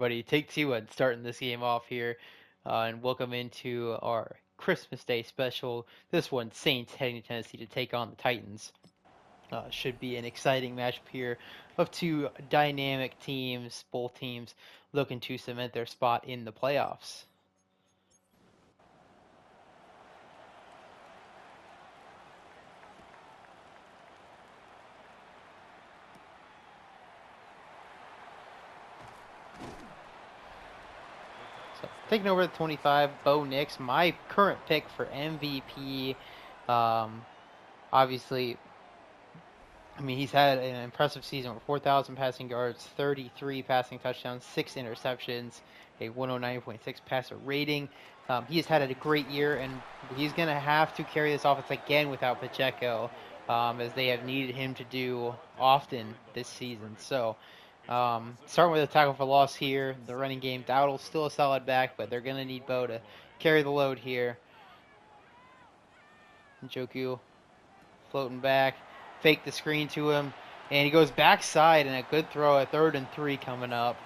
Buddy, take two and starting this game off here, and welcome into our Christmas Day special. This one, Saints heading to Tennessee to take on the Titans. Should be an exciting matchup here of two dynamic teams, both teams looking to cement their spot in the playoffs. So taking over the 25, Bo Nix, my current pick for MVP. Um, Obviously, I mean, he's had an impressive season with 4,000 passing yards, 33 passing touchdowns, 6 interceptions, a 109.6 passer rating. He has had a great year, and he's going to have to carry this offense again without Pacheco, as they have needed him to do often this season. So, starting with a tackle for loss here, the running game, Dowdle's still a solid back, but they're going to need Bo to carry the load here. Njoku floating back, fake the screen to him, and he goes backside, and a good throw at 3rd and 3 coming up.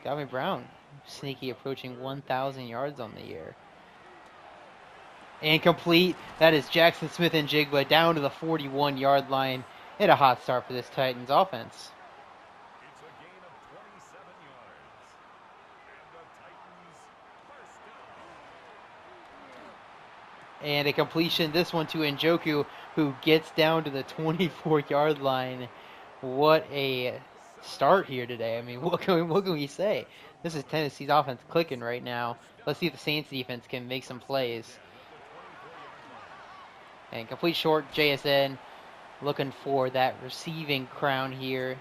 Gavin Brown, sneaky, approaching 1,000 yards on the year. And complete. That is Jackson Smith-Njigba down to the 41-yard line. And a hot start for this Titans offense. And a completion, this one to Njoku, who gets down to the 24-yard line. What a start here today. I mean, what can we say? This is Tennessee's offense clicking right now. Let's see if the Saints defense can make some plays. And complete short, JSN looking for that receiving crown here.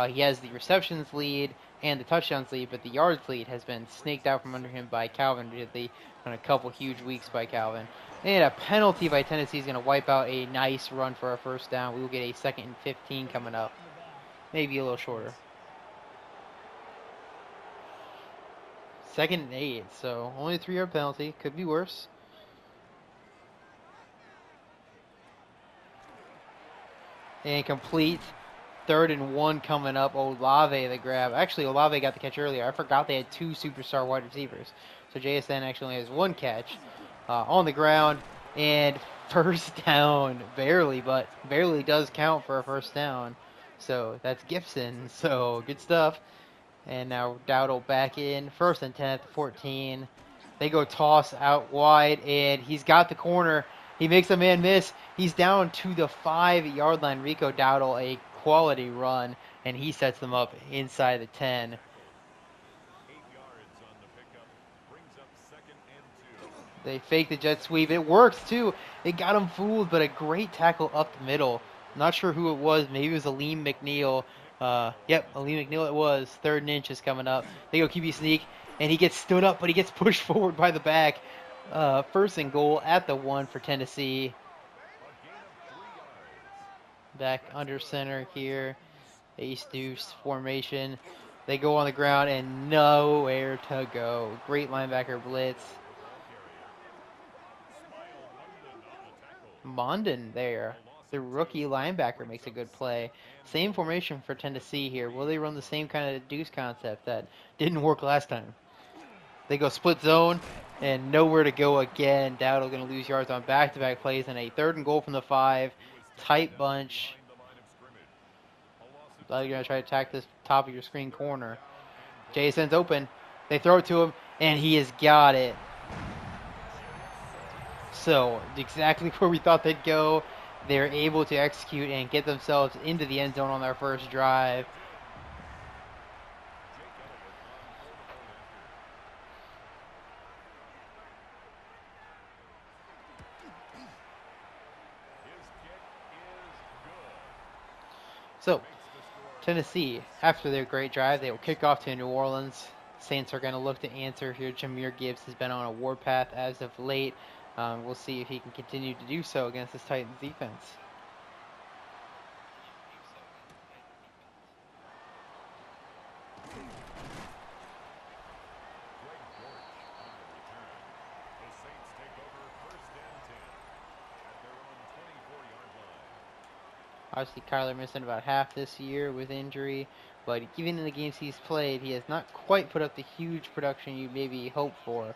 He has the receptions lead and the touchdowns lead, but the yards lead has been snaked out from under him by Calvin Ridley on a couple huge weeks by Calvin. And a penalty by Tennessee is going to wipe out a nice run for a first down. We will get a 2nd and 15 coming up. Maybe a little shorter. 2nd and 8, so only a 3-yard penalty. Could be worse. And complete. 3rd and 1 coming up. Olave the grab. Actually, Olave got the catch earlier. I forgot they had 2 superstar wide receivers. So JSN actually has 1 catch on the ground. And first down. Barely, but barely does count for a first down. So that's Gibson. So good stuff. And now Dowdle back in. 1st and 10 at the 14. They go toss out wide, and he's got the corner. He makes a man miss. He's down to the 5-yard line. Rico Dowdle, a quality run, and he sets them up inside the 10. They fake the jet sweep. It works, too. It got him fooled, but a great tackle up the middle. Not sure who it was. Maybe it was Aleem McNeil. Yep, Aleem McNeil it was. 3rd and inches coming up. They go QB sneak, and he gets stood up, but he gets pushed forward by the back. 1st and goal at the 1 for Tennessee. Back under center here. Ace deuce formation. They go on the ground and nowhere to go. Great linebacker blitz. Mondon there. The rookie linebacker makes a good play. Same formation for Tennessee here. Will they run the same kind of deuce concept that didn't work last time? They go split zone and nowhere to go again. Dowdle going to lose yards on back-to-back plays and a 3rd and goal from the 5. Tight bunch. You're going to try to attack this top of your screen corner. Jason's open. They throw it to him, and he has got it. So, exactly where we thought they'd go. They're able to execute and get themselves into the end zone on their first drive. So, Tennessee, after their great drive, they will kick off to New Orleans. Saints are going to look to answer here. Jahmyr Gibbs has been on a warpath as of late. We'll see if he can continue to do so against this Titans defense. Obviously, Kyler missing about half this year with injury, but even in the games he's played, he has not quite put up the huge production you maybe hope for.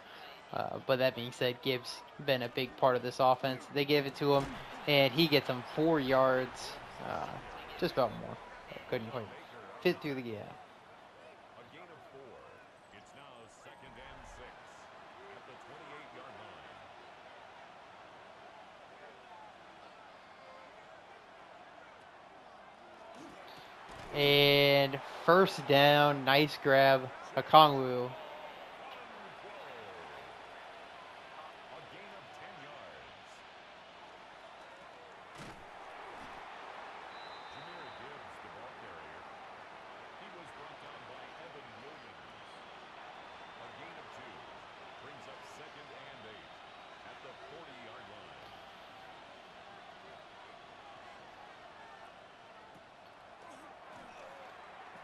But that being said, Gibbs been a big part of this offense. They gave it to him, and he gets them 4 yards, uh, just about more. But couldn't quite fit through the gap. And first down, nice grab, Okongwu.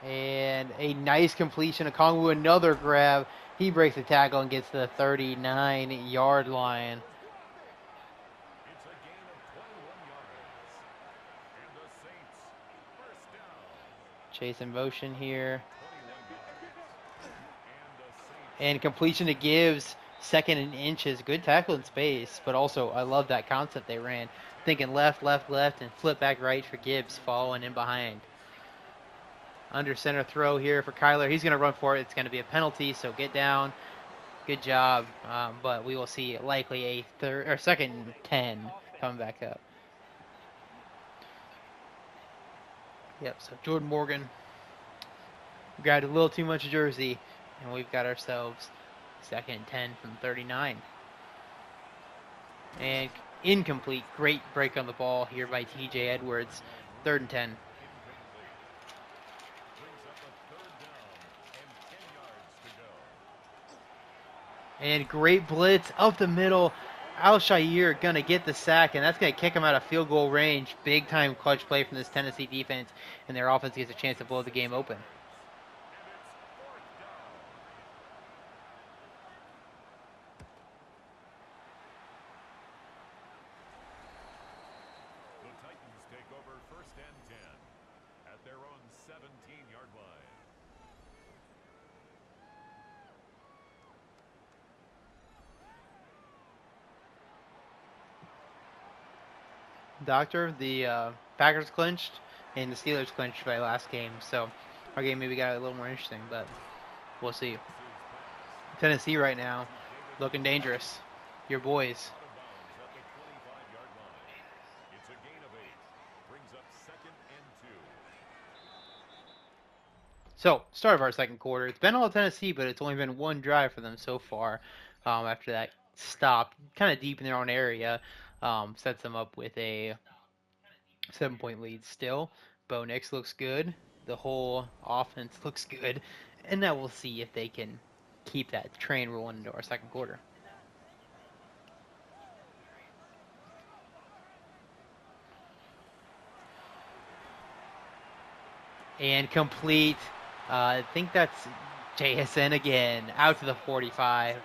And a nice completion. Okongwu, another grab. He breaks the tackle and gets to the 39-yard line. Chase in motion here. And completion to Gibbs. Second and inches. Good tackle in space. But also, I love that concept they ran. Thinking left, left, left, and flip back right for Gibbs, following in behind. Under center throw here for Kyler. He's going to run for it. It's going to be a penalty, so get down. Good job. But we will see likely a second and 10 coming back up. Yep, so Jordan Morgan grabbed a little too much jersey, and we've got ourselves second and 10 from 39. And incomplete. Great break on the ball here by TJ Edwards. Third and 10. And great blitz up the middle. Al-Shaair going to get the sack, and that's going to kick him out of field goal range. Big time clutch play from this Tennessee defense, and their offense gets a chance to blow the game open. The Titans take over first and 10 at their own 17-yard line. Doctor, the Packers clinched and the Steelers clinched by last game, so our game maybe got a little more interesting, but we'll see. Tennessee right now looking dangerous. Your boys. So, start of our second quarter. It's been all Tennessee, but it's only been one drive for them so far. After that stop, kind of deep in their own area, sets them up with a 7-point lead still. Bo Nix looks good. The whole offense looks good. And now we'll see if they can keep that train rolling into our second quarter. And complete. I think that's JSN again. Out to the 45.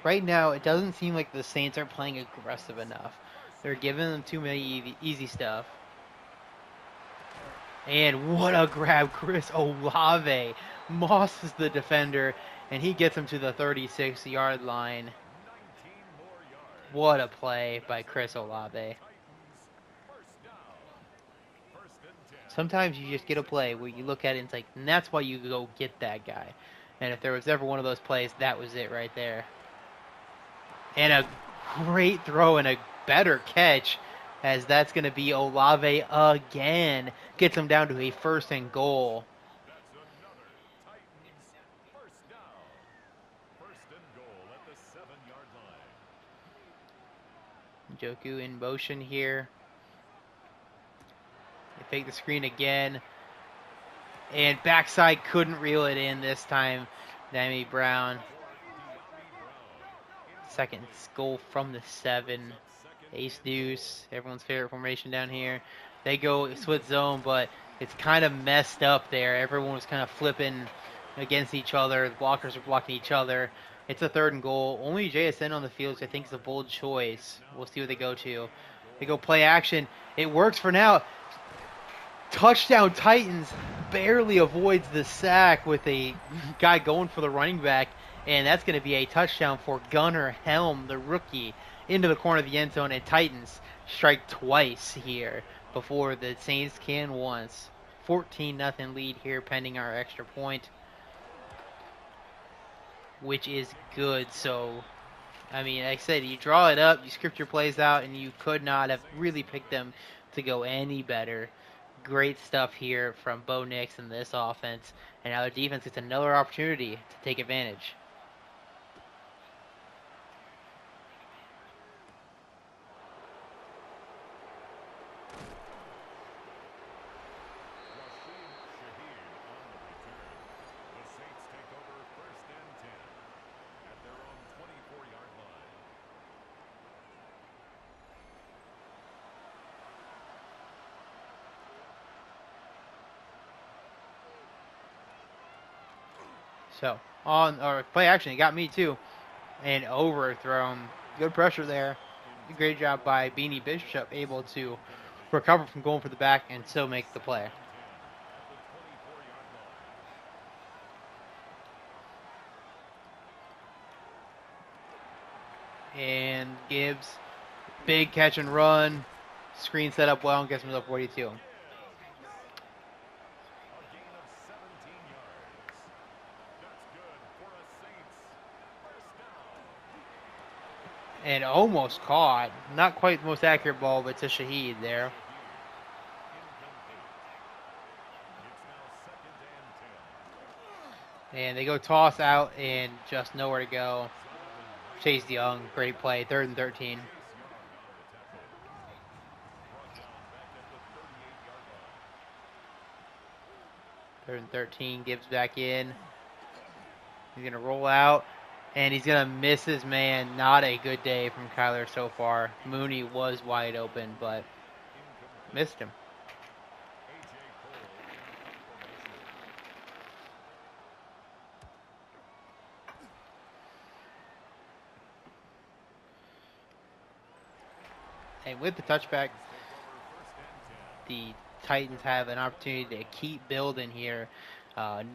Right now, it doesn't seem like the Saints are playing aggressive enough. They're giving them too many easy stuff. And what a grab, Chris Olave. Moss is the defender, and he gets him to the 36-yard line. What a play by Chris Olave. Sometimes you just get a play where you look at it and it's like, and that's why you go get that guy. And if there was ever one of those plays, that was it right there. And a great throw and a better catch, as that's going to be Olave again. Gets him down to a first and goal. Njoku in motion here. They take the screen again. And backside couldn't reel it in this time. Dami Brown. Second goal from the 7. Ace deuce. Everyone's favorite formation down here. They go split zone, but it's kind of messed up there. Everyone was kind of flipping against each other. The blockers are blocking each other. It's a third and goal. Only JSN on the field, which I think is a bold choice. We'll see what they go to. They go play action. It works for now. Touchdown Titans barely avoids the sack with a guy going for the running back, and that's going to be a touchdown for Gunnar Helm, the rookie, into the corner of the end zone, and Titans strike twice here before the Saints can once. 14-0 lead here pending our extra point, which is good. So, I mean, like I said, you draw it up, you script your plays out, and you could not have really picked them to go any better. Great stuff here from Bo Nix and this offense. And now their defense gets another opportunity to take advantage. So, play action, he got me too. And overthrown. Good pressure there. Great job by Beanie Bishop, able to recover from going for the back and still make the play. And Gibbs, big catch and run. Screen set up well and gets him to 42. And almost caught. Not quite the most accurate ball, but to Shaheed there. And they go toss out and just nowhere to go. Chase Young, great play, 3rd and 13. Third and 13, Gibbs back in. He's going to roll out, and he's going to miss his man. Not a good day from Kyler so far. Mooney was wide open, but missed him. And with the touchback, the Titans have an opportunity to keep building here.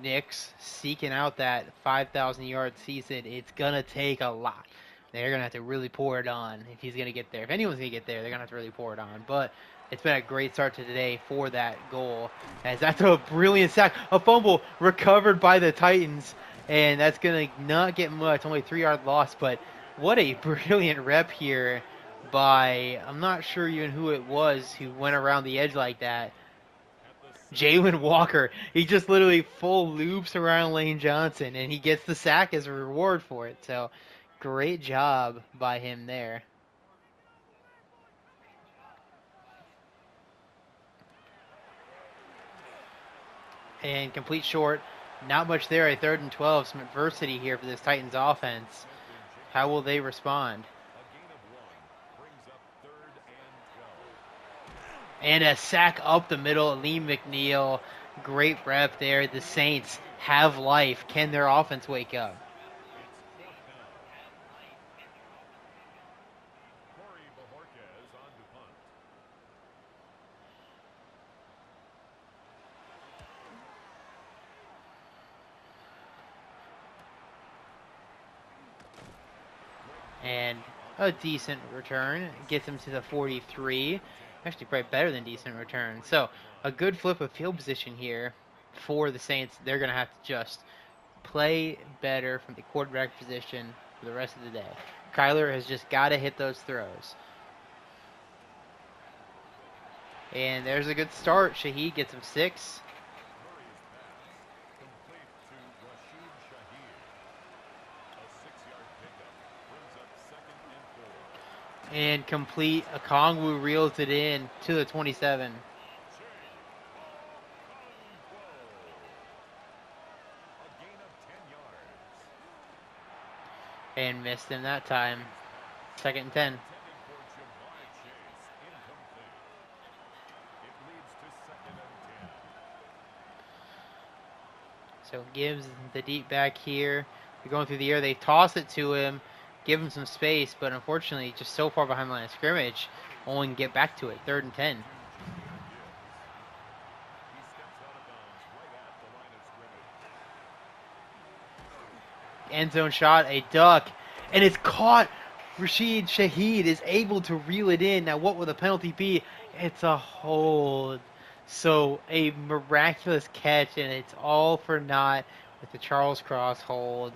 Nix seeking out that 5,000-yard season. It's going to take a lot. They're going to have to really pour it on if he's going to get there. If anyone's going to get there, they're going to have to really pour it on. But it's been a great start to today for that goal. As that's a brilliant sack. A fumble recovered by the Titans. And that's going to not get much. Only 3-yard loss. But what a brilliant rep here by, I'm not sure even who it was who went around the edge like that. Jalen Walker. He just literally full loops around Lane Johnson, and he gets the sack as a reward for it. So, great job by him there. And complete short. Not much there. A 3rd and 12. Some adversity here for this Titans offense. How will they respond? And a sack up the middle. Lee McNeil. Great rep there. The Saints have life. Can their offense wake up? And a decent return. Gets him to the 43. Actually, probably better than decent return. So, a good flip of field position here for the Saints. They're going to have to just play better from the quarterback position for the rest of the day. Kyler has just got to hit those throws. And there's a good start. Shaheed gets him 6. And complete. Okongwu reels it in to the 27. And missed him that time. 2nd and 10. So gives the deep back here. They're going through the air. They toss it to him. Give him some space, but unfortunately just so far behind the line of scrimmage. only can get back to it. 3rd and 10. He steps out of bounds right at the line of scrimmage. End zone shot, a duck, and it's caught. Rashid Shaheed is able to reel it in. Now, what will the penalty be? It's a hold. So, a miraculous catch, and it's all for naught with the Charles Cross hold.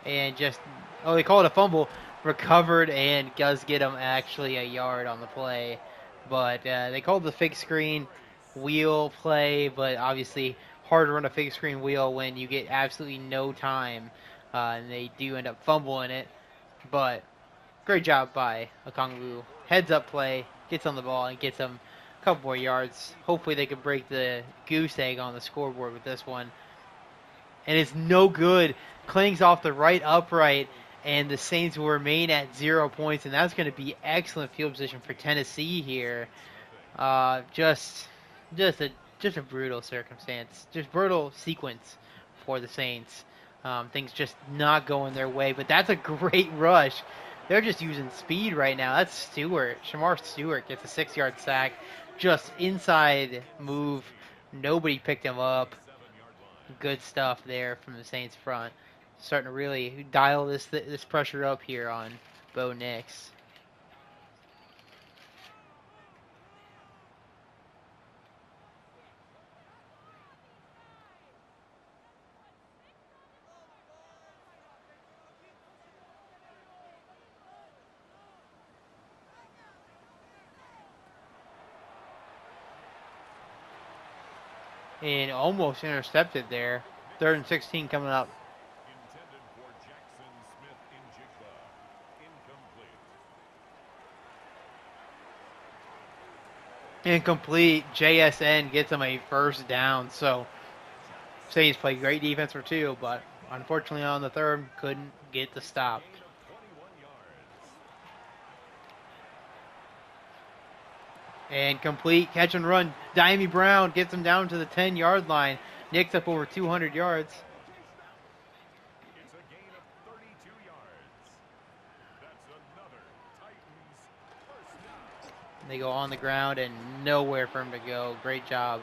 And just, they call it a fumble. Recovered and does get him actually a yard on the play. But they called the fake screen wheel play, but obviously hard to run a fake screen wheel when you get absolutely no time. And they do end up fumbling it. But great job by Okongwu. Heads up play, gets on the ball and gets him a couple more yards. Hopefully they can break the goose egg on the scoreboard with this one. And it's no good. Clings off the right upright, and the Saints will remain at 0 points, and that's going to be excellent field position for Tennessee here. Just a brutal circumstance, just brutal sequence for the Saints. Things just not going their way, but that's a great rush. They're just using speed right now. That's Stewart. Shamar Stewart gets a 6-yard sack, just inside move. Nobody picked him up. Good stuff there from the Saints front. Starting to really dial this pressure up here on Bo Nix. And almost intercepted there. 3rd and 16 coming up. Intended for Jackson Smith-Njigba. Incomplete. Incomplete. JSN gets him a 1st down. So Saints played great defense for 2, but unfortunately on the 3rd couldn't get the stop. Gain of 21 yards. And complete catch and run. Diami Brown gets him down to the 10-yard line. Nick's up over 200 yards. It's a gain of 32 yards. That's another Titans first down. They go on the ground and nowhere for him to go. Great job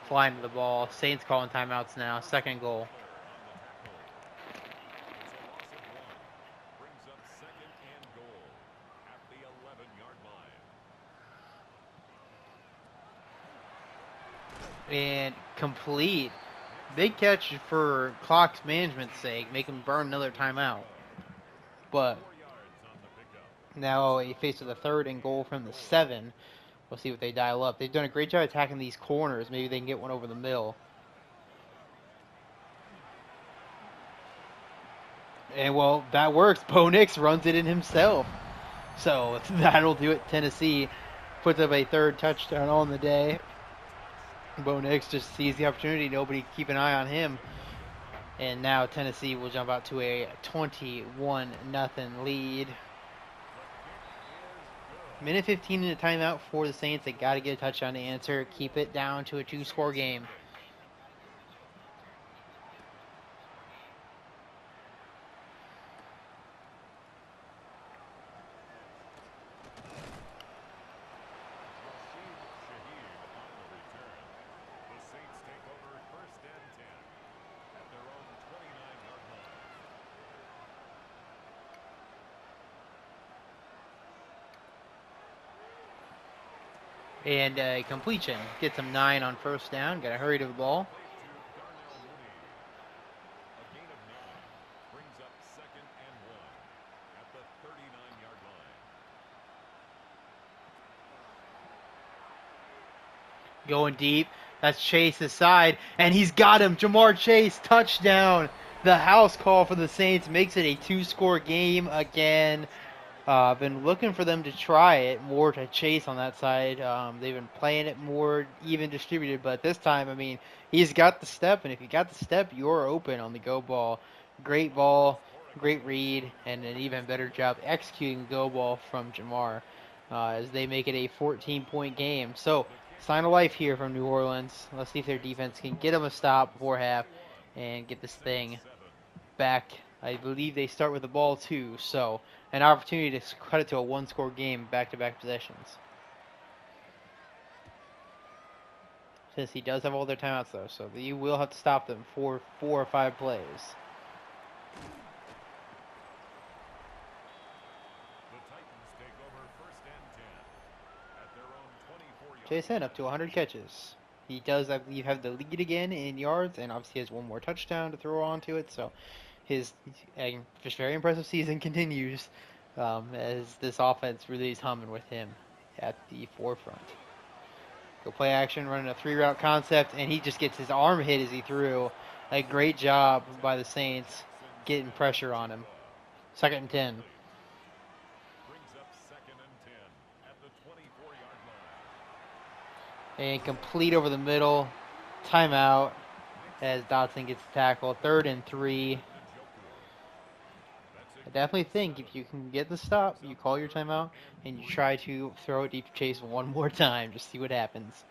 flying to the ball. Saints calling timeouts now. 2nd goal. It's a loss of 1. Brings up 2nd and goal at the 11-yard line. And complete. Big catch for clock's management's sake. Make him burn another timeout. But 4 yards on the pickup. now he faces a 3rd and goal from the 7. We'll see what they dial up. They've done a great job attacking these corners. Maybe they can get one over the middle. And, well, that works. Bo Nix runs it in himself. So that'll do it. Tennessee puts up a 3rd touchdown on the day. Bo Nix just sees the opportunity. Nobody keep an eye on him. And now Tennessee will jump out to a 21-0 lead. Minute 15 in the timeout for the Saints. They got to get a touchdown to answer. Keep it down to a 2-score game. And a completion. Gets him 9 on 1st down. Got to hurry to the ball. Going deep. That's Chase's side. And he's got him. Jamar Chase, touchdown. The house call for the Saints makes it a 2-score game again. I've been looking for them to try it more to Chase on that side. They've been playing it more even distributed, but this time, I mean, he's got the step, and if you got the step, you're open on the go ball. Great ball, great read, and an even better job executing the go ball from Jamar as they make it a 14-point game. So Sign of life here from New Orleans. Let's see if their defense can get them a stop before half and get this thing back. I believe they start with the ball too, so an opportunity to cut it to a one-score game, back-to-back possessions. Since he does have all their timeouts though, so you will have to stop them for 4 or 5 plays. The Titans take over 1st and 10 at their own 24-yard Jason up to 100 catches. He does, I believe, have the lead again in yards, and obviously has one more touchdown to throw onto it. So his just very impressive season continues as this offense really is humming with him at the forefront. Go play action, running a 3-route concept, and he just gets his arm hit as he threw. A great job by the Saints getting pressure on him. 2nd and 10. brings up 2nd and 10 at the 24-yard line. And complete over the middle. Timeout as Dotson gets tackled. 3rd and 3. I definitely think if you can get the stop, you call your timeout, and you try to throw it deep to Chase one more time. Just see what happens.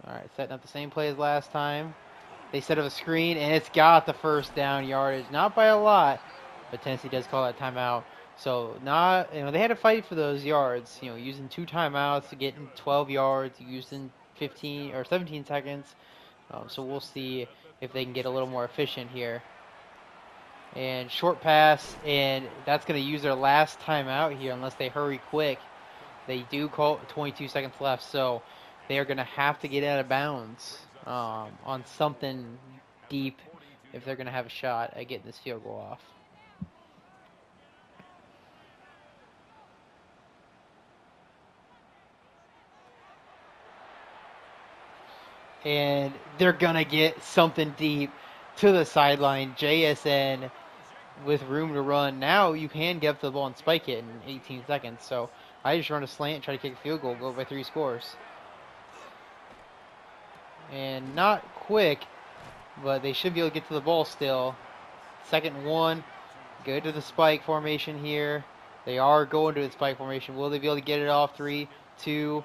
Alright, setting up the same play as last time. They set up a screen, and it's got the 1st down yardage. Not by a lot, but Tennessee does call that timeout. So they had to fight for those yards. Using 2 timeouts to get in 12 yards, using 15 or 17 seconds. So we'll see if they can get a little more efficient here. And short pass, and that's going to use their last timeout here unless they hurry quick. They do call 22 seconds left, so they are going to have to get out of bounds on something deep if they're going to have a shot at getting this field goal off. And they're going to get something deep to the sideline. JSN with room to run. Now you can get up to the ball and spike it in 18 seconds. So I just run a slant, try to kick a field goal, go by 3 scores. And not quick, but they should be able to get to the ball still. 2nd and 1. Go to the spike formation here. They are going to the spike formation. Will they be able to get it off? 3, 2,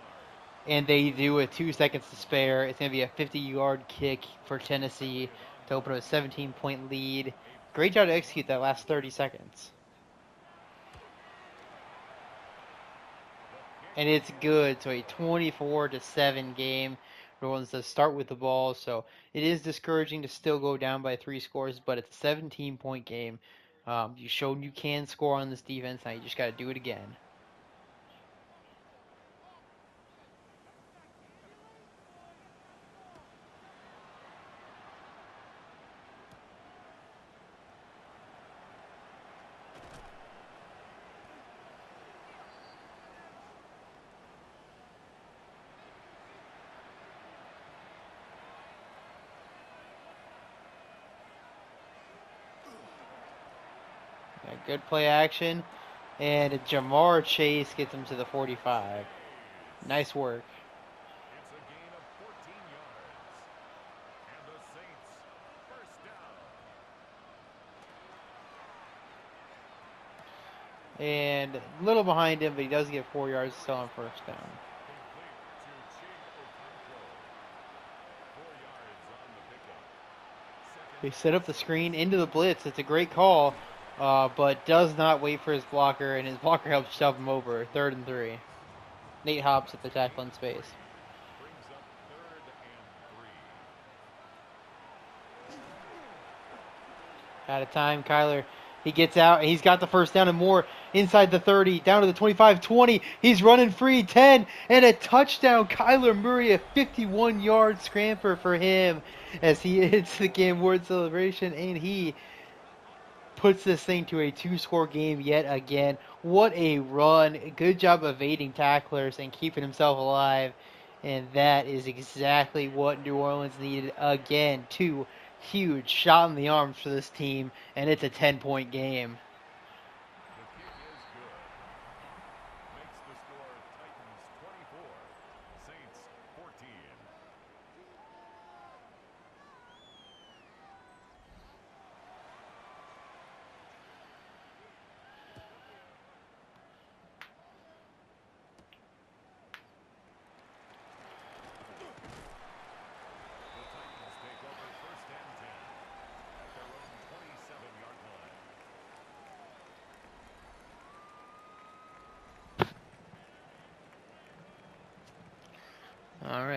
and they do with 2 seconds to spare. It's going to be a 50-yard kick for Tennessee to open up a 17-point lead. Great job to execute that last 30 seconds. And it's good. So a 24-7 game. New Orleans does start with the ball, so it is discouraging to still go down by 3 scores, but it's a 17-point game. You showed you can score on this defense. Now you just got to do it again. Good play action, and Jamar Chase gets him to the 45. Nice work. It's a gain of 14 yards. And the Saints 1st down. And a little behind him, but he does get 4 yards still on 1st down. Complete to Chig Okonkwo. 4 yards on the pickup. They set up the screen into the blitz. It's a great call, but does not wait for his blocker, and his blocker helps shove him over. 3rd and 3. Nate Hobbs at the tackle in space. Brings up 3rd and 3. Out of time, Kyler. He gets out, and he's got the 1st down and more inside the 30, down to the 25, 20. He's running free, 10, and a touchdown. Kyler Murray, a 51-yard scramper for him as he hits the game word celebration, and he puts this thing to a 2-score game yet again. What a run. Good job evading tacklers and keeping himself alive. And that is exactly what New Orleans needed again. 2 huge shot in the arms for this team, and it's a 10-point game. The kick is good. Makes the score Titans 24, Saints 14.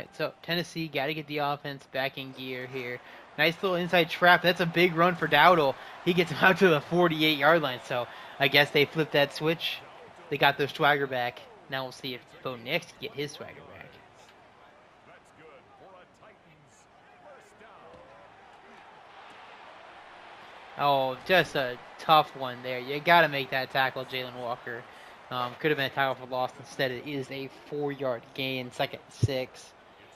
right, so Tennessee got to get the offense back in gear here. Nice little inside trap. That's a big run for Dowdle. He gets him out to the 48-yard line. So I guess they flipped that switch. They got their swagger back. Now we'll see if Bo Nix can get his swagger back. That's good for a Titans first down. Oh, just a tough one there. You got to make that tackle, Jalen Walker. Could have been a tackle for loss. Instead, it is a 4-yard gain, 2nd and 6. It's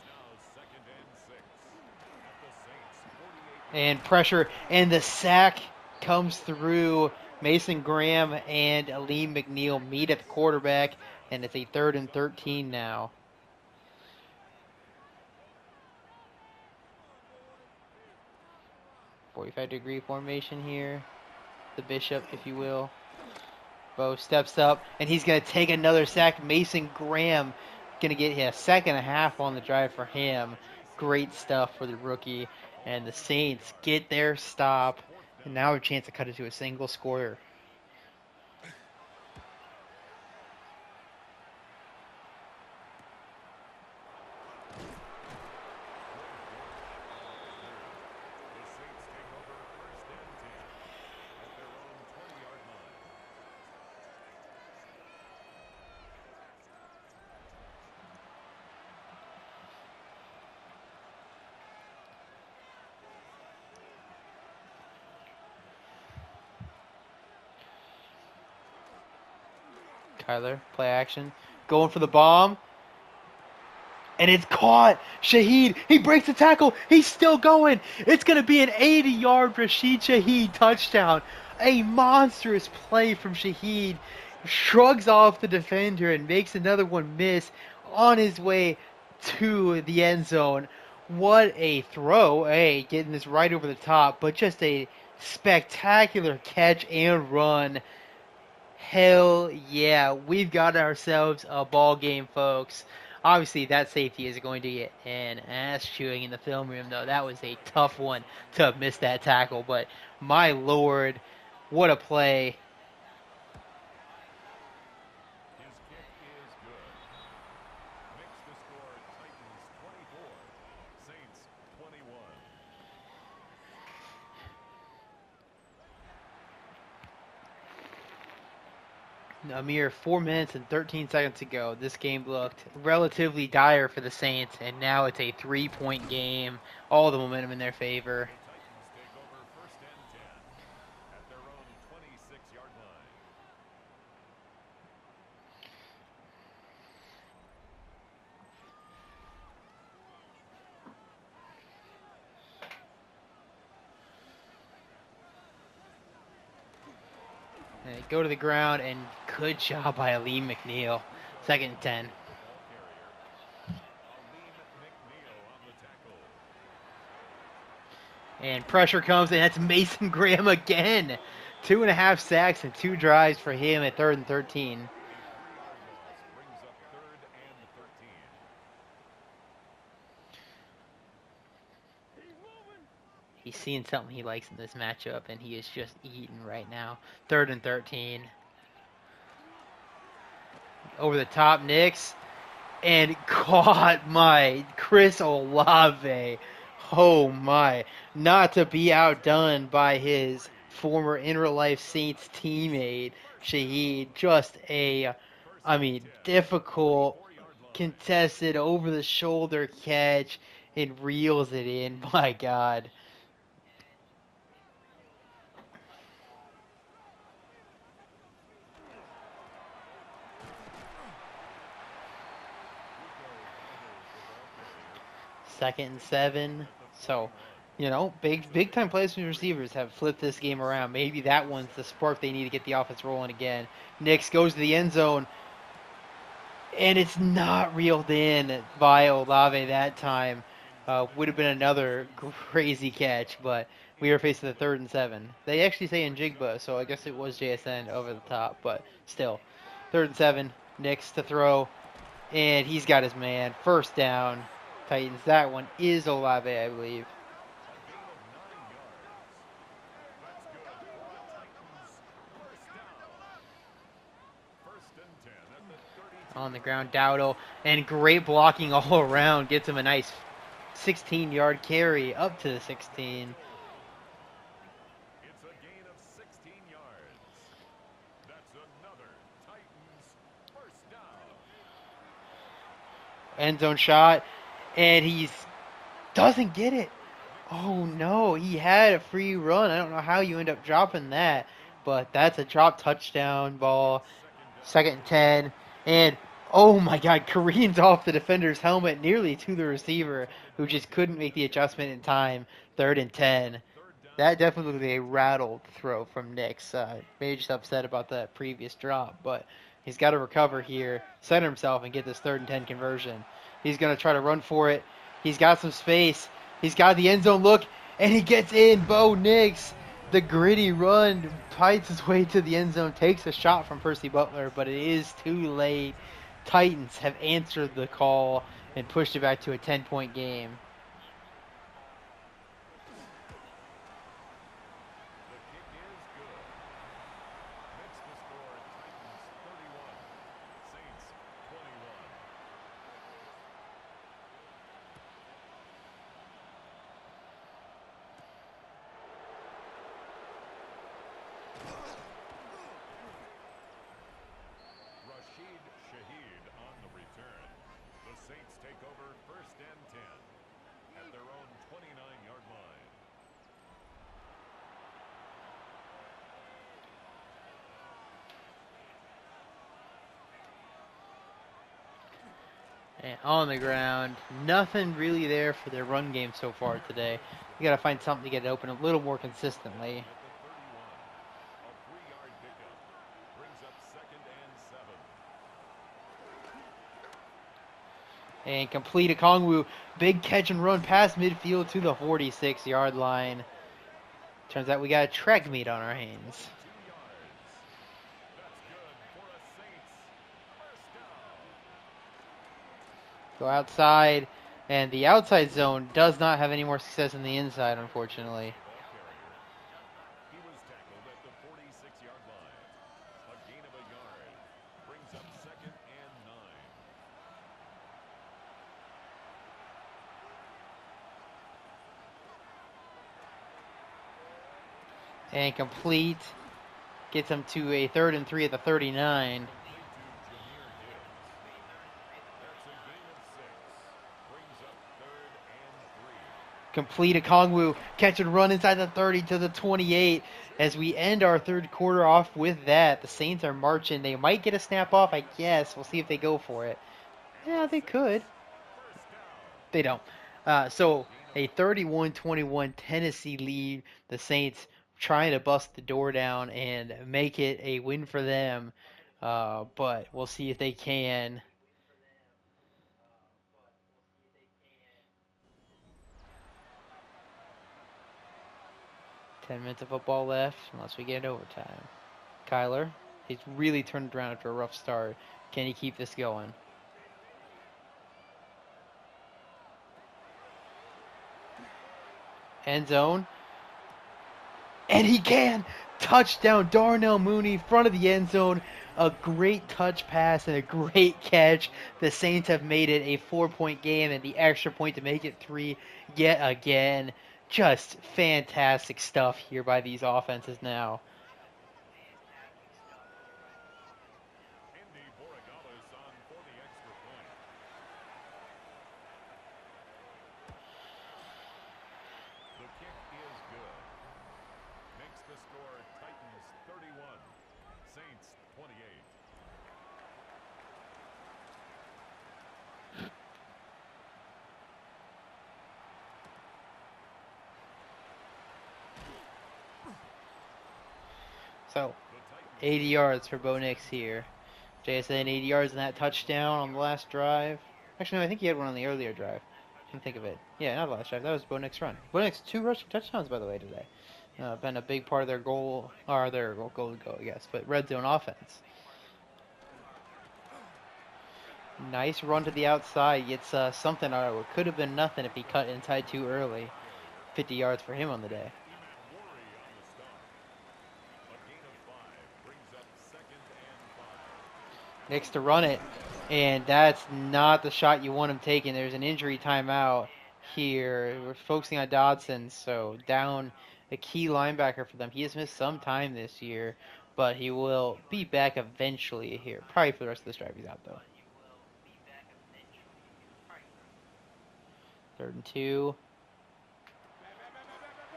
now 2nd and 6 at the Saints 48. And pressure, and the sack comes through. Mason Graham and Aleem McNeil meet at the quarterback, and it's a 3rd and 13 now. "45-degree formation here, the bishop, if you will." Bo steps up, and he's going to take another sack. Mason Graham going to get a 2.5 on the drive for him. Great stuff for the rookie. And the Saints get their stop, and now a chance to cut it to a single scorer. The Saints take over 1st and 10 at their own 20-yard line. Kyler, play action, going for the bomb. And it's caught. Shaheed, he breaks the tackle. He's still going. It's going to be an 80-yard Rashid Shaheed touchdown. A monstrous play from Shaheed. Shrugs off the defender and makes another one miss on his way to the end zone. What a throw. Hey, getting this right over the top, but just a spectacular catch and run. Hell yeah, we've got ourselves a ball game, folks. Obviously, that safety is going to get an ass chewing in the film room, though. That was a tough one to miss that tackle, but my lord, what a play. His kick is good. Makes the score Titans 24, Saints 21. A mere 4 minutes and 13 seconds ago, this game looked relatively dire for the Saints, and now it's a 3-point game. All the momentum in their favor. The Titans take over 1st and 10 at their own 26-yard line. They go to the ground, and good job by Aleem McNeil. 2nd and 10. Ball carrier. Aleem McNeil on the tackle. And pressure comes, and that's Mason Graham again. 2.5 sacks and 2 drives for him at 3rd and 13. A 3-yard loss brings up 3rd and 13. He's seeing something he likes in this matchup, and he is just eating right now. 3rd and 13. Over the top, Knicks. And caught my Chris Olave. Oh my. Not to be outdone by his former in real life Saints teammate, Shaheed. Just difficult, contested, over the shoulder catch, and reels it in. My God. Rico 2nd and 7. So, big time players and receivers have flipped this game around. Maybe that one's the spark they need to get the offense rolling again. Nix goes to the end zone, and it's not reeled in by Olave that time. Would have been another crazy catch, but we were facing the 3rd and 7. They actually say in Jigba, so I guess it was JSN over the top, but still. 3rd and 7, Nix to throw, and he's got his man. 1st down, Titans. That one is Olave, I believe. A gain of 9 yards. That's good for a Titans first down. 1st and 10 at the 32. On the ground, Dowdle, and great blocking all around. Gets him a nice 16-yard carry up to the 16. It's a gain of 16 yards. That's another Titans first down. End zone shot, and he doesn't get it. Oh no, he had a free run. I don't know how you end up dropping that, but that's a drop touchdown ball. Second and 10, and oh my god, careens off the defender's helmet nearly to the receiver, who just couldn't make the adjustment in time. Third and 10. That definitely was a rattled throw from Nix. Maybe just upset about that previous drop, but he's got to recover here, center himself, and get this third and 10 conversion. He's going to try to run for it. He's got some space. He's got the end zone look, and he gets in. Bo Nix, the gritty run, fights his way to the end zone, takes a shot from Percy Butler, but it is too late. Titans have answered the call and pushed it back to a 10-point game. Take over first and 10 at their own 29-yard line. And on the ground, nothing really there for their run game so far today. You got to find something to get it open a little more consistently. A 3-yard pickup brings up second and 7. And complete Okongwu. Big catch and run past midfield to the 46-yard line. Turns out we got a track meet on our hands. Go outside, and the outside zone does not have any more success than the inside, unfortunately. He was tackled at the 46-yard line. A gain of a yard brings up second and 9. And complete. Gets them to a 3rd and 3 at the 39. Complete Okongwu. Catch and run inside the 30 to the 28. As we end our third quarter off with that, the Saints are marching. They might get a snap off, I guess. We'll see if they go for it. Yeah, they could. They don't. So a 31-21 Tennessee lead. The Saints trying to bust the door down and make it a win for them. But we'll see if they can. 10 minutes of football left, unless we get overtime. Kyler, he's really turned around after a rough start. Can he keep this going? End zone. And he can! Touchdown, Darnell Mooney, front of the end zone. A great touch pass and a great catch. The Saints have made it a 4-point game and the extra point to make it 3 yet again. Just fantastic stuff here by these offenses now. The kick is good. Makes the score Titans 31, Saints 28. So, 80 yards for Bo Nix here. JSN 80 yards in that touchdown on the last drive. Actually, no, I think he had one on the earlier drive. I can think of it. Yeah, not the last drive. That was Bo Nix' run. Bo Nix 2 rushing touchdowns, by the way, today. Been a big part of their goal, or their goal to go, I guess. But red zone offense. Nice run to the outside. Gets something out of it. Could have been nothing if he cut inside too early. 50 yards for him on the day. Nix to run it. And that's not the shot you want him taking. There's an injury timeout here. We're focusing on Dodson, so down a key linebacker for them. He has missed some time this year, but he will be back eventually here. Probably for the rest of this drive he's out, though. 3rd and 2.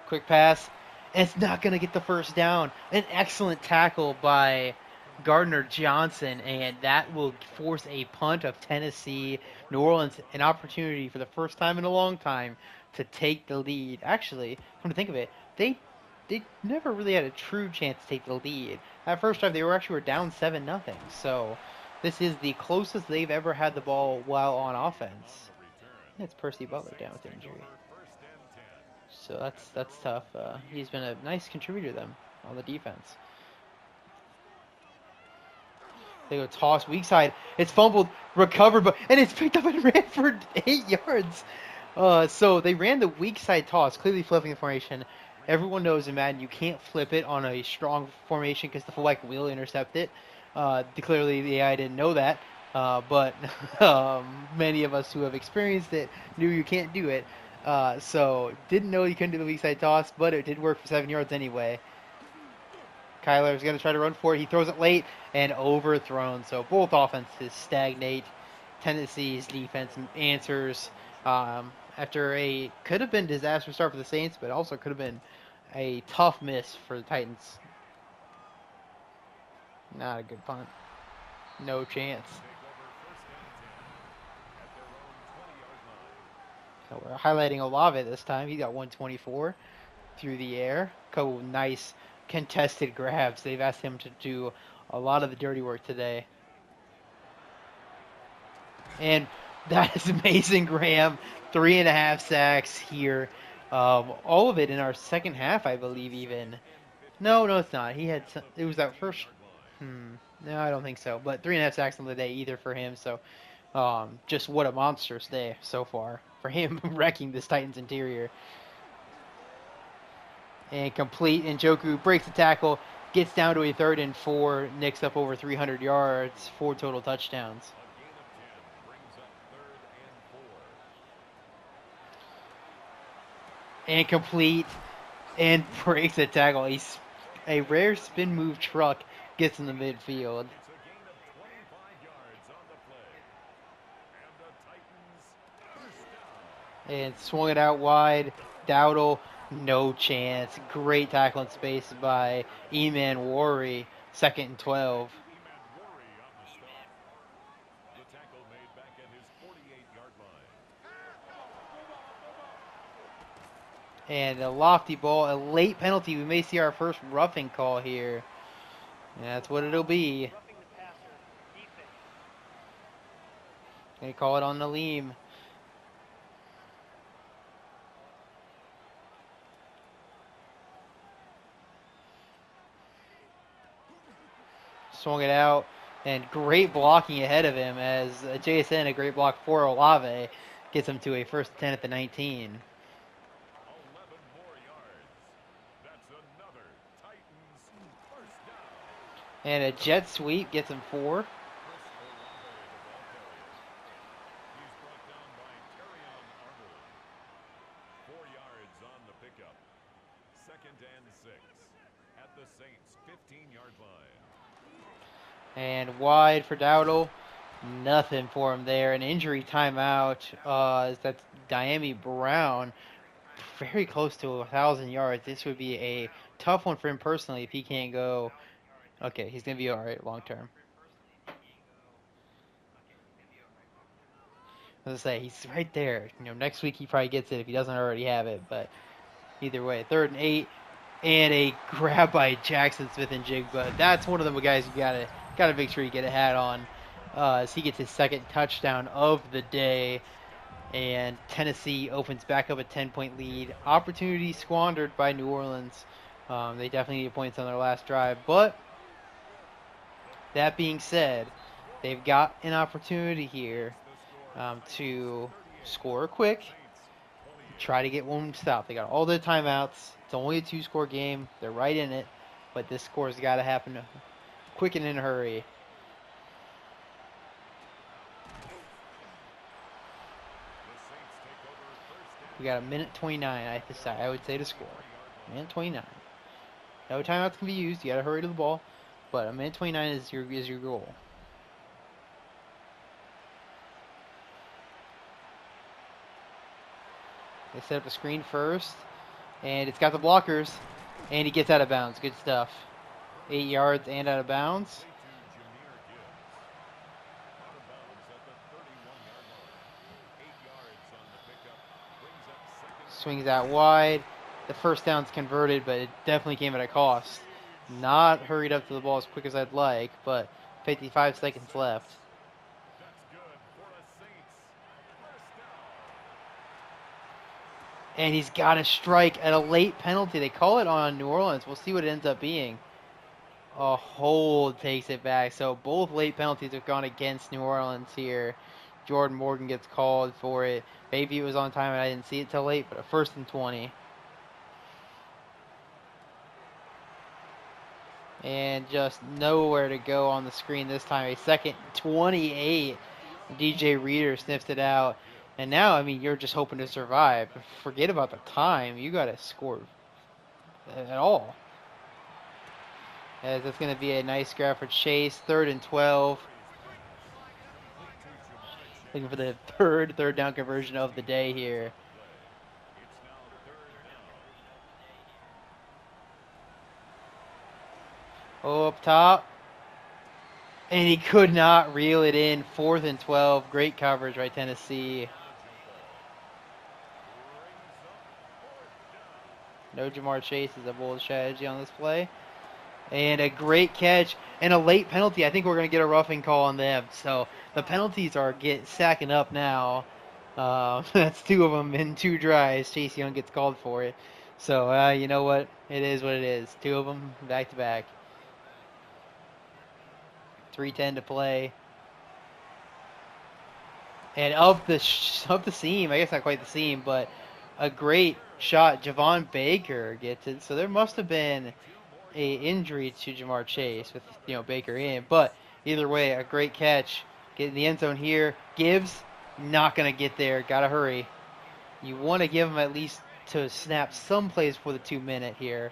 Quick pass. And it's not going to get the first down. An excellent tackle by Gardner Johnson, and that will force a punt of Tennessee. New Orleans, an opportunity for the first time in a long time to take the lead. Actually, come to think of it, they never really had a true chance to take the lead. That first time they were down 7-0. So this is the closest they've ever had the ball while on offense. It's Percy Butler down with injury. So that's tough. He's been a nice contributor to them on the defense. They go toss weak side. It's fumbled, recovered, and it's picked up and ran for 8 yards. So they ran the weak side toss, clearly flipping the formation. Everyone knows in Madden you can't flip it on a strong formation because the fullback will intercept it. Clearly the AI didn't know that, but many of us who have experienced it knew you can't do it. So didn't know you couldn't do the weak side toss, but it did work for 7 yards anyway. Kyler's going to try to run for it. He throws it late and overthrown. So both offenses stagnate. Tennessee's defense answers after a could have been disastrous start for the Saints, but also could have been a tough miss for the Titans. Not a good punt. No chance. So we're highlighting Olave this time. He got 124 through the air. Couple nice contested grabs. They've asked him to do a lot of the dirty work today. And that is amazing, Graham. 3.5 sacks here. All of it in our second half, I believe, even. No, it's not. It was that first. No, I don't think so. But 3.5 sacks on the day either for him. So, just what a monstrous day so far for him wrecking this Titans interior. And complete. Njoku breaks the tackle, gets down to a 3rd and 4, nicks up over 300 yards, 4 total touchdowns. And complete, and breaks the tackle. A rare spin move truck gets in the midfield. And swung it out wide. Dowdle, no chance. Great tackle in space by Eman Worry. 2nd and 12. And a lofty ball, a late penalty. We may see our first roughing call here. And that's what it'll be. They call it on Nalim. Swung it out, and great blocking ahead of him as JSN, a great block for Olave, gets him to a 1st and 10 at the 19. And a jet sweep gets him 4. And wide for Dowdle. Nothing for him there. An injury timeout. That's Diami Brown. Very close to 1,000 yards. This would be a tough one for him personally if he can't go. Okay, he's going to be all right long term. As I say, he's right there. Next week he probably gets it if he doesn't already have it. But either way, 3rd and 8, and a grab by Jackson Smith-Njigba. That's one of the guys you gotta make sure you get a hat on. As he gets his 2nd touchdown of the day, and Tennessee opens back up a 10-point lead. Opportunity squandered by New Orleans. They definitely needed points on their last drive, but that being said, they've got an opportunity here to score quick, try to get one stop. They got all the timeouts. It's only a 2-score game. They're right in it, but this score's got to happen quick and in a hurry. We got a minute 29. I would say to score. Minute 29. No timeouts can be used. You got to hurry to the ball, but a minute 29 is your goal. They set up a screen first, and it's got the blockers, and he gets out of bounds. Good stuff. 8 yards and out of bounds. Swings out wide. The first down's converted, but it definitely came at a cost. Not hurried up to the ball as quick as I'd like, but 55 seconds left. And he's got a strike at a late penalty. They call it on New Orleans. We'll see what it ends up being. A hold takes it back. So both late penalties have gone against New Orleans here. Jordan Morgan gets called for it. Maybe it was on time and I didn't see it till late, but a 1st and 20. And just nowhere to go on the screen this time. A 2nd 28. DJ Reader sniffed it out. And now, I mean, you're just hoping to survive. Forget about the time. You got to score at all. As that's going to be a nice grab for Chase. 3rd and 12. Looking for the third down conversion of the day here. Oh, up top. And he could not reel it in. 4th and 12. Great coverage by Tennessee. No Jamar Chase is a bold strategy on this play. And a great catch and a late penalty. I think we're going to get a roughing call on them. So the penalties are stacking up now. That's 2 of them in 2 drives. Chase Young gets called for it. So you know what? It is what it is. 2 of them back to back. 3:10 to play. And up the seam, I guess not quite the seam, but a great shot. Javon Baker gets it. So there must have been a injury to Jamar Chase with Baker in, but either way, a great catch. Get in the end zone here. Gibbs not gonna get there. Gotta hurry. You want to give him at least to snap some plays for the 2-minute here.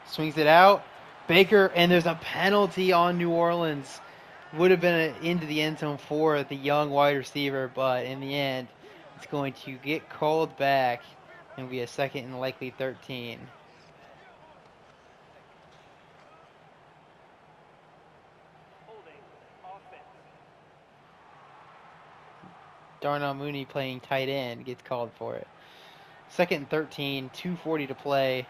Swings it out. Baker, and there's a penalty on New Orleans. Would have been into the end zone for the young wide receiver, but in the end, it's going to get called back and be a 2nd and likely 13. Darnell Mooney playing tight end gets called for it. 2nd and 13, 2:40 to play.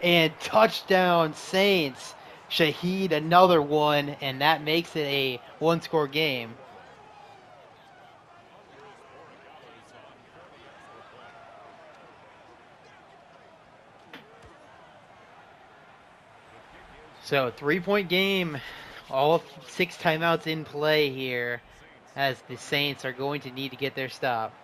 And touchdown Saints. Shaheed another one, and that makes it a 1-score game. So 3-point game. All 6 timeouts in play here as the Saints are going to need to get their stop.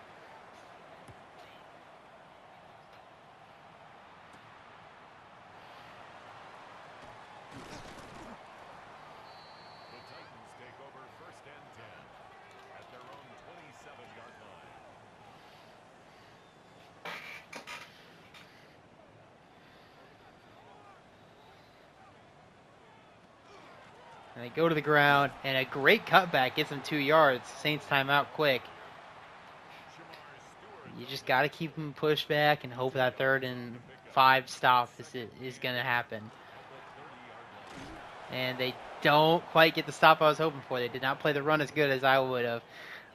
And they go to the ground, and a great cutback gets them 2 yards. Saints timeout quick. You just got to keep them pushed back and hope that 3rd and 5 stop is going to happen. And they don't quite get the stop I was hoping for. They did not play the run as good as I would have.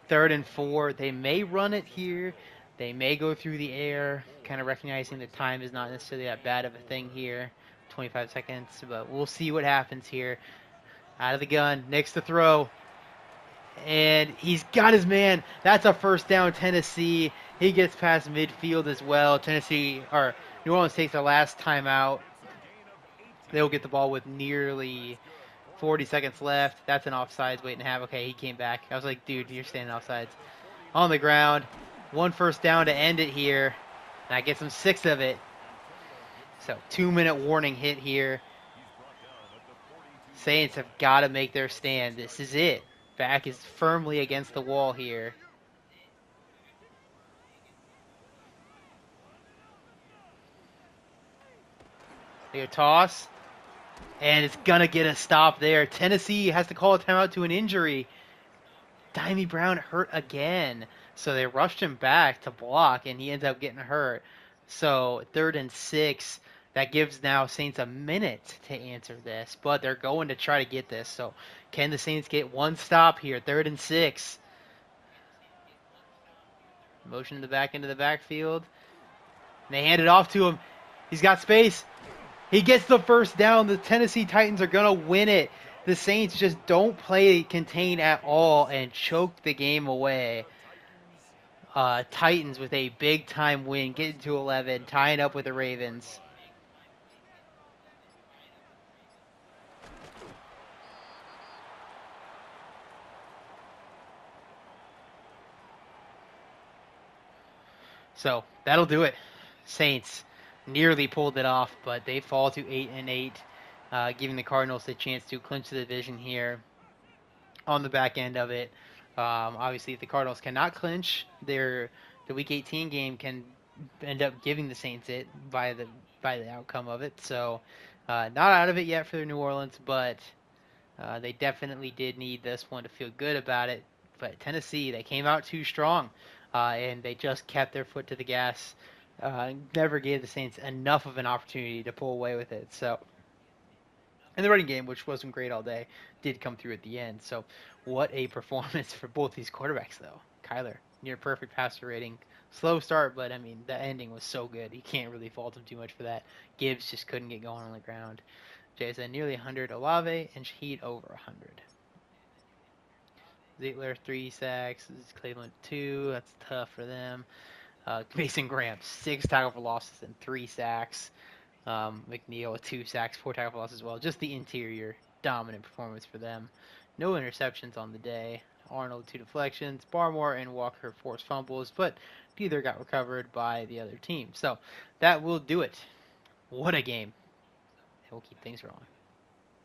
3rd and 4. They may run it here. They may go through the air, kind of recognizing the time is not necessarily that bad of a thing here. 25 seconds, but we'll see what happens here. Out of the gun, next to throw. And he's got his man. That's a 1st down, Tennessee. He gets past midfield as well. New Orleans takes their last timeout. They'll get the ball with nearly 40 seconds left. That's an offsides waiting to have. Okay, he came back. I was like, dude, you're standing offsides. On the ground. 1 1st down to end it here. And that gets him 6 of it. So 2-minute warning hit here. He's brought down at the 42. Saints have got to make their stand. This is it. Back is firmly against the wall here. They toss. And it's going to get a stop there. Tennessee has to call a timeout to an injury. Dimey Brown hurt again. So they rushed him back to block, and he ends up getting hurt. So 3rd and 6. That gives now Saints a minute to answer this, but they're going to try to get this. So can the Saints get one stop here? 3rd and 6. Motion to the back into the backfield. And they hand it off to him. He's got space. He gets the first down. The Tennessee Titans are going to win it. The Saints just don't play contain at all and choke the game away. Titans with a big-time win, getting to 11, tying up with the Ravens. So that'll do it. Saints nearly pulled it off, but they fall to 8-8, giving the Cardinals a chance to clinch the division here on the back end of it. Obviously, if the Cardinals cannot clinch, the Week 18 game can end up giving the Saints it by the outcome of it. So not out of it yet for New Orleans, but they definitely did need this one to feel good about it. But Tennessee, they came out too strong, and they just kept their foot to the gas. Never gave the Saints enough of an opportunity to pull away with it. So, and the running game, which wasn't great all day, did come through at the end. So, what a performance for both these quarterbacks, though. Kyler, near perfect passer rating. Slow start, but I mean, the ending was so good. You can't really fault him too much for that. Gibbs just couldn't get going on the ground. Jason nearly 100. Olave and Shaheed over 100. Ziegler 3 sacks. Cleveland 2. That's tough for them. Mason Graham 6 tackle for losses and 3 sacks. McNeil with 2 sacks, 4 tackle for losses as well. Just the interior dominant performance for them. No interceptions on the day. Arnold 2 deflections. Barmore and Walker forced fumbles, but neither got recovered by the other team. So that will do it. What a game. And we'll keep things rolling.